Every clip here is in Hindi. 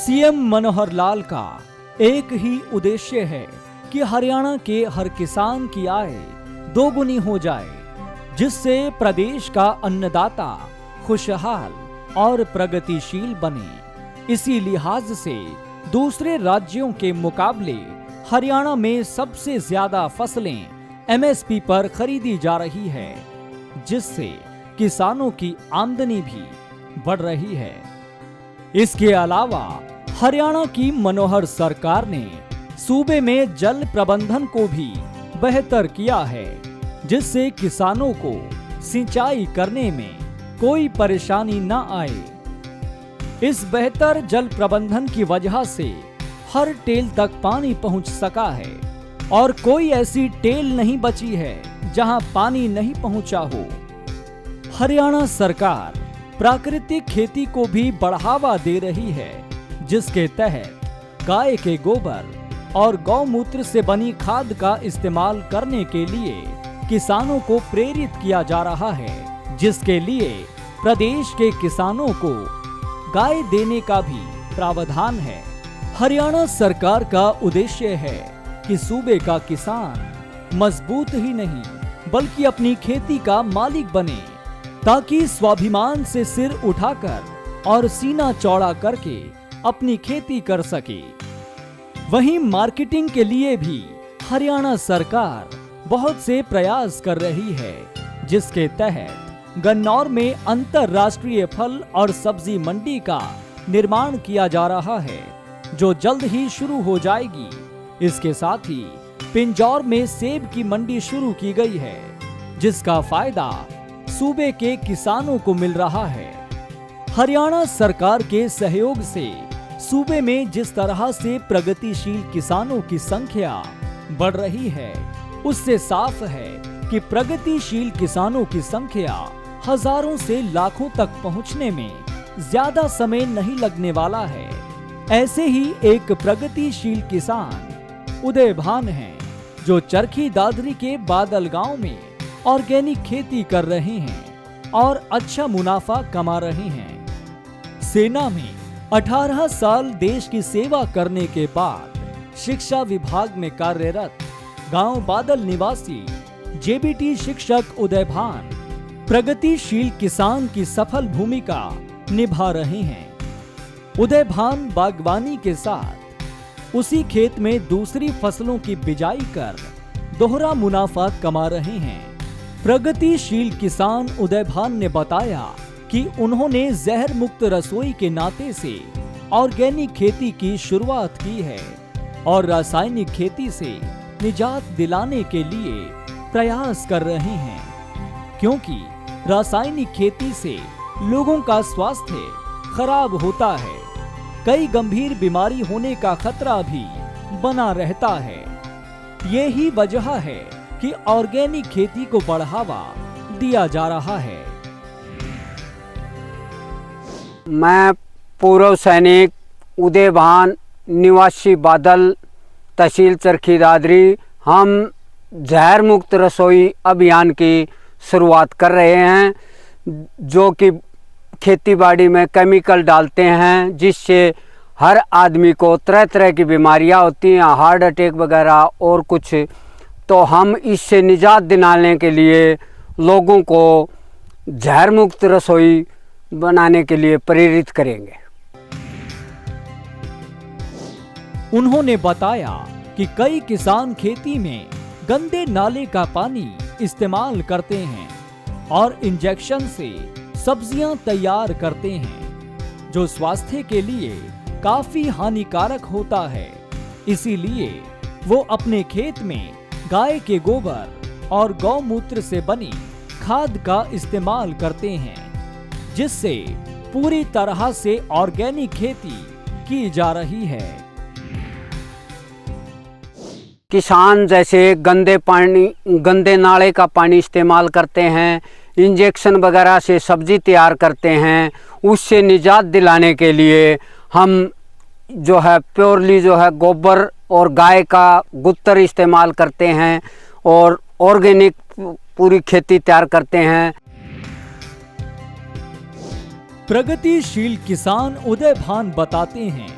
सीएम मनोहर लाल का एक ही उद्देश्य है कि हरियाणा के हर किसान की आय दोगुनी हो जाए, जिससे प्रदेश का अन्नदाता खुशहाल और प्रगतिशील बने। इसी लिहाज से दूसरे राज्यों के मुकाबले हरियाणा में सबसे ज्यादा फसलें एमएसपी पर खरीदी जा रही है, जिससे किसानों की आमदनी भी बढ़ रही है। इसके अलावा हरियाणा की मनोहर सरकार ने सूबे में जल प्रबंधन को भी बेहतर किया है, जिससे किसानों को सिंचाई करने में कोई परेशानी न आए। इस बेहतर जल प्रबंधन की वजह से हर टेल तक पानी पहुंच सका है और कोई ऐसी टेल नहीं बची है जहां पानी नहीं पहुंचा हो। हरियाणा सरकार प्राकृतिक खेती को भी बढ़ावा दे रही है, जिसके तहत गाय के गोबर और गौमूत्र से बनी खाद का इस्तेमाल करने के लिए किसानों को प्रेरित किया जा रहा है, जिसके लिए प्रदेश के किसानों को गाय देने का भी प्रावधान है। हरियाणा सरकार का उद्देश्य है कि सूबे का किसान मजबूत ही नहीं बल्कि अपनी खेती का मालिक बने, ताकि स्वाभिमान से सिर उठाकर और सीना चौड़ा करके अपनी खेती कर सके। वहीं मार्केटिंग के लिए भी हरियाणा सरकार बहुत से प्रयास कर रही है, जिसके तहत गन्नौर में अंतरराष्ट्रीय फल और सब्जी मंडी का निर्माण किया जा रहा है, जो जल्द ही शुरू हो जाएगी। इसके साथ ही पिंजौर में सेब की मंडी शुरू की गई है, जिसका फायदा सूबे के किसानों को मिल रहा है। हरियाणा सरकार के सहयोग से सूबे में जिस तरह से प्रगतिशील किसानों की संख्या बढ़ रही है, उससे साफ है कि प्रगतिशील किसानों की संख्या हजारों से लाखों तक पहुंचने में ज्यादा समय नहीं लगने वाला है। ऐसे ही एक प्रगतिशील किसान उदय भान हैं, जो चरखी दादरी के बादल गांव में ऑर्गेनिक खेती कर रहे हैं और अच्छा मुनाफा कमा रहे हैं। सेना में 18 साल देश की सेवा करने के बाद शिक्षा विभाग में कार्यरत गांव बादल निवासी जेबीटी शिक्षक उदय भान प्रगतिशील किसान की सफल भूमिका निभा रहे हैं। उदय भान बागवानी के साथ उसी खेत में दूसरी फसलों की बिजाई कर दोहरा मुनाफा कमा रहे हैं। प्रगतिशील किसान उदय भान ने बताया कि उन्होंने जहर मुक्त रसोई के नाते से ऑर्गेनिक खेती की शुरुआत की है और रासायनिक खेती से निजात दिलाने के लिए प्रयास कर रहे हैं, क्योंकि रासायनिक खेती से लोगों का स्वास्थ्य खराब होता है। कई गंभीर बीमारी होने का खतरा भी बना रहता है। यही वजह है कि ऑर्गेनिक खेती को बढ़ावा दिया जा रहा है। मैं पूर्व सैनिक उदय भान निवासी बादल तहसील चरखी दादरी, हम जहर मुक्त रसोई अभियान की शुरुआत कर रहे हैं, जो कि खेतीबाड़ी में केमिकल डालते हैं, जिससे हर आदमी को तरह तरह की बीमारियां होती हैं, हार्ट अटैक वगैरह और कुछ। तो हम इससे निजात दिलाने के लिए लोगों को जहर मुक्त रसोई बनाने के लिए प्रेरित करेंगे। उन्होंने बताया कि कई किसान खेती में गंदे नाले का पानी इस्तेमाल करते हैं और इंजेक्शन से सब्जियां तैयार करते हैं, जो स्वास्थ्य के लिए काफी हानिकारक होता है। इसीलिए वो अपने खेत में गाय के गोबर और गौमूत्र से बनी खाद का इस्तेमाल करते हैं, जिससे पूरी तरह से ऑर्गेनिक खेती की जा रही है। किसान जैसे गंदे नाले का पानी इस्तेमाल करते हैं, इंजेक्शन वगैरह से सब्जी तैयार करते हैं, उससे निजात दिलाने के लिए हम जो है प्योरली जो है गोबर और गाय का गुत्तर इस्तेमाल करते हैं और ऑर्गेनिक पूरी खेती तैयार करते हैं। प्रगतिशील किसान उदय भान बताते हैं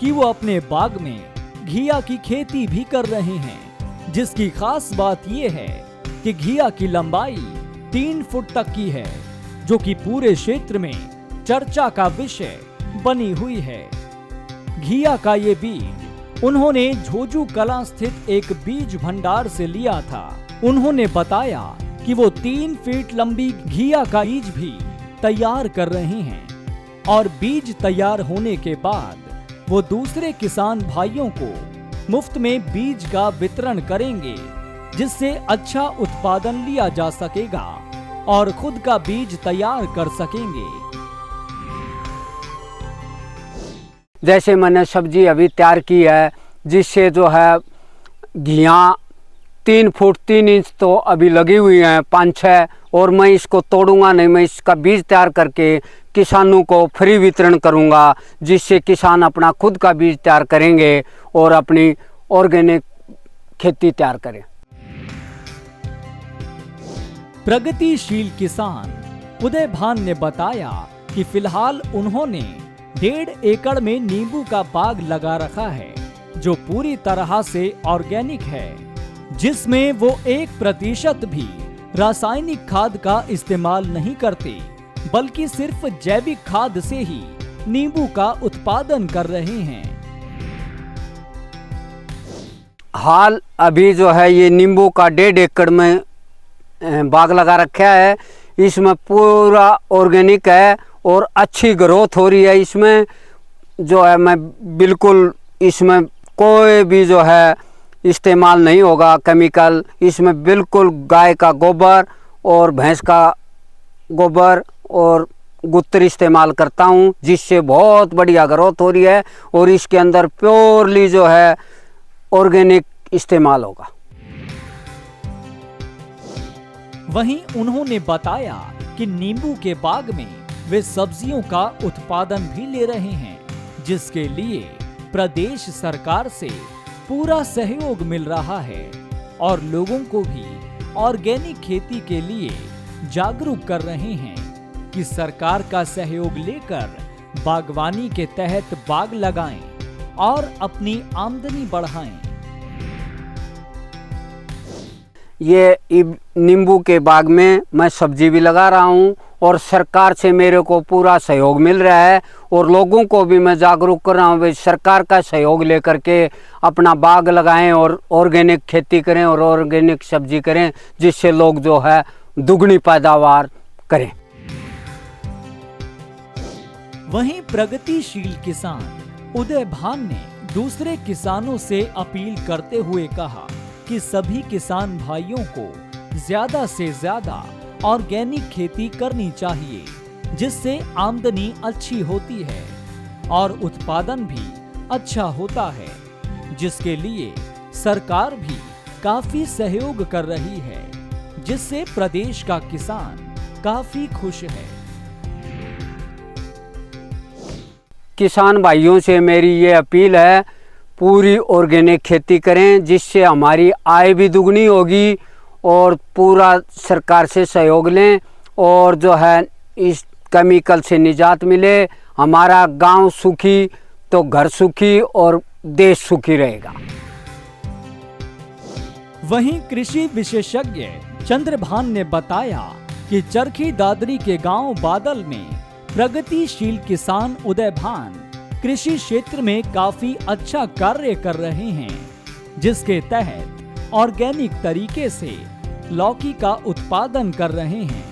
कि वो अपने बाग में घिया की खेती भी कर रहे हैं, जिसकी खास बात ये है कि घिया की लंबाई 3 फुट तक की है, जो कि पूरे क्षेत्र में चर्चा का विषय बनी हुई है। घिया का ये बीज उन्होंने झोजू कलां स्थित एक बीज भंडार से लिया था। उन्होंने बताया कि वो 3 फीट लंबी घिया का बीज भी तैयार कर रहे हैं और बीज तैयार होने के बाद वो दूसरे किसान भाइयों को मुफ्त में बीज का वितरण करेंगे, जिससे अच्छा उत्पादन लिया जा सकेगा और खुद का बीज तैयार कर सकेंगे। जैसे मैंने सब्जी अभी तैयार की है, जिससे जो है घिया 3 फुट 3 इंच तो अभी लगी हुई हैं 5-6, और मैं इसको तोड़ूंगा नहीं, मैं इसका बीज तैयार करके किसानों को फ्री वितरण करूंगा, जिससे किसान अपना खुद का बीज तैयार करेंगे और अपनी ऑर्गेनिक खेती तैयार करें। प्रगतिशील किसान उदय भान ने बताया कि फिलहाल उन्होंने 1.5 एकड़ में नींबू का बाग लगा रखा है, जो पूरी तरह से ऑर्गेनिक है, जिसमें वो 1% भी रासायनिक खाद का इस्तेमाल नहीं करते, बल्कि सिर्फ जैविक खाद से ही नींबू का उत्पादन कर रहे हैं। हाल अभी जो है ये नींबू का 1.5 एकड़ में बाग लगा रखा है। इसमें पूरा ऑर्गेनिक है और अच्छी ग्रोथ हो रही है। इसमें जो है मैं बिल्कुल इसमें कोई भी जो है इस्तेमाल नहीं होगा केमिकल। इसमें बिल्कुल गाय का गोबर और भैंस का गोबर और गुत्तर इस्तेमाल करता हूँ, जिससे बहुत बढ़िया ग्रोथ हो रही है और इसके अंदर प्योरली जो है ऑर्गेनिक इस्तेमाल होगा। वहीं उन्होंने बताया कि नींबू के बाग में वे सब्जियों का उत्पादन भी ले रहे हैं, जिसके लिए प्रदेश सरकार से पूरा सहयोग मिल रहा है और लोगों को भी ऑर्गेनिक खेती के लिए जागरूक कर रहे हैं कि सरकार का सहयोग लेकर बागवानी के तहत बाग लगाएं और अपनी आमदनी बढ़ाएं। ये नींबू के बाग में मैं सब्जी भी लगा रहा हूँ और सरकार से मेरे को पूरा सहयोग मिल रहा है और लोगों को भी मैं जागरूक कर रहा हूँ भाई सरकार का सहयोग लेकर के अपना बाग लगाएं और ऑर्गेनिक खेती करें और ऑर्गेनिक सब्जी करें, जिससे लोग जो है दुगनी पैदावार करें। वहीं प्रगतिशील किसान उदय भान ने दूसरे किसानों से अपील करते हुए कहा कि सभी किसान भाइयों को ज्यादा से ज्यादा ऑर्गेनिक खेती करनी चाहिए, जिससे आमदनी अच्छी होती है और उत्पादन भी अच्छा होता है, जिसके लिए सरकार भी काफी सहयोग कर रही है, जिससे प्रदेश का किसान काफी खुश है। किसान भाइयों से मेरी ये अपील है, पूरी ऑर्गेनिक खेती करें, जिससे हमारी आय भी दुगनी होगी और पूरा सरकार से सहयोग लें और जो है इस केमिकल से निजात मिले। हमारा गांव सुखी तो घर सुखी और देश सुखी रहेगा। वहीं कृषि विशेषज्ञ चंद्रभान ने बताया कि चरखी दादरी के गांव बादल में प्रगतिशील किसान उदय भान कृषि क्षेत्र में काफी अच्छा कार्य कर रहे हैं, जिसके तहत ऑर्गेनिक तरीके से लौकी का उत्पादन कर रहे हैं,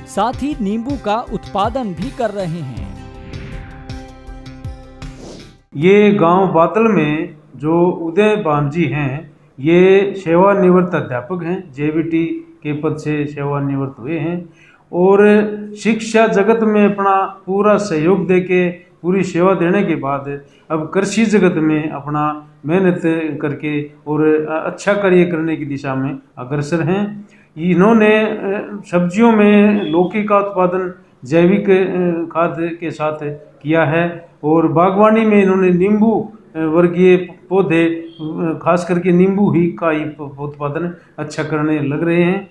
साथ ही नींबू का उत्पादन भी कर रहे हैं। ये गांव बादल में जो उदय भान जी हैं, ये सेवानिवृत्त अध्यापक हैं, जेबीटी के पद से सेवानिवृत्त हुए हैं और शिक्षा जगत में अपना पूरा सहयोग देके पूरी सेवा देने के बाद अब कृषि जगत में अपना मेहनत करके और अच्छा कार्य करने की दिशा में अग्रसर हैं। इन्होंने सब्जियों में लौकी का उत्पादन जैविक खाद के साथ किया है और बागवानी में इन्होंने नींबू वर्गीय पौधे खास करके नींबू ही का ही उत्पादन अच्छा करने लग रहे हैं।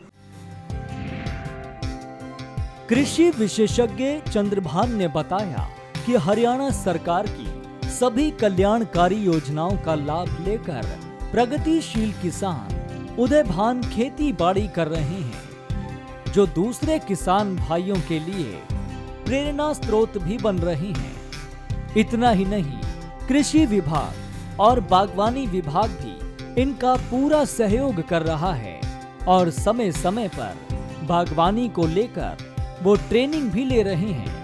कृषि विशेषज्ञ चंद्रभान ने बताया कि हरियाणा सरकार की सभी कल्याणकारी योजनाओं का लाभ लेकर प्रगतिशील किसान उदयभान खेती बाड़ी कर रहे हैं, जो दूसरे किसान भाइयों के लिए प्रेरणा स्रोत भी बन रही हैं। इतना ही नहीं, कृषि विभाग और बागवानी विभाग भी इनका पूरा सहयोग कर रहा है और समय समय पर बागवानी को लेकर वो ट्रेनिंग भी ले रहे हैं।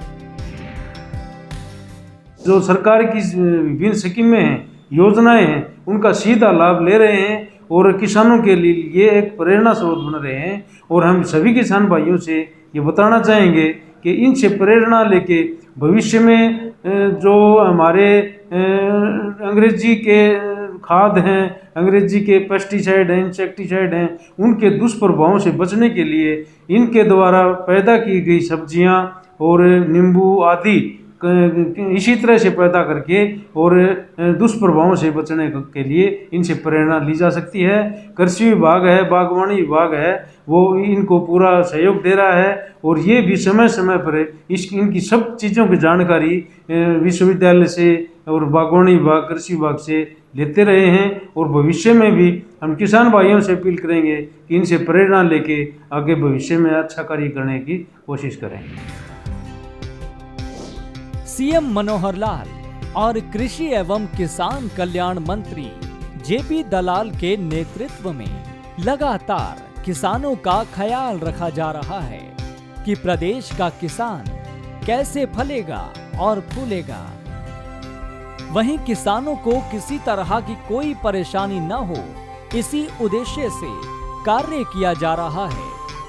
जो सरकार की विभिन्न स्कीमें हैं, योजनाएं हैं, उनका सीधा लाभ ले रहे हैं और किसानों के लिए ये एक प्रेरणा स्रोत बन रहे हैं। और हम सभी किसान भाइयों से ये बताना चाहेंगे कि इनसे प्रेरणा लेके भविष्य में जो हमारे अंग्रेजी के खाद हैं, अंग्रेजी के पेस्टिसाइड हैं, इंसेक्टिसाइड हैं, उनके दुष्प्रभावों से बचने के लिए इनके द्वारा पैदा की गई सब्जियां और नींबू आदि इसी तरह से पैदा करके और दुष्प्रभावों से बचने के लिए इनसे प्रेरणा ली जा सकती है। कृषि विभाग है, बागवानी विभाग है, वो इनको पूरा सहयोग दे रहा है और ये भी समय समय पर इनकी सब चीज़ों की जानकारी विश्वविद्यालय से और बागवानी विभाग, कृषि विभाग से लेते रहे हैं। और भविष्य में भी हम किसान भाइयों से अपील करेंगे कि इनसे प्रेरणा लेके आगे भविष्य में अच्छा कार्य करने की कोशिश करें। सीएम मनोहर लाल और कृषि एवं किसान कल्याण मंत्री जेपी दलाल के नेतृत्व में लगातार किसानों का ख्याल रखा जा रहा है कि प्रदेश का किसान कैसे फलेगा और फूलेगा। वहीं किसानों को किसी तरह की कोई परेशानी न हो, इसी उद्देश्य से कार्य किया जा रहा है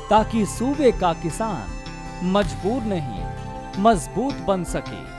ताकि सूबे का किसान मजबूर नहीं, मजबूत बन सके।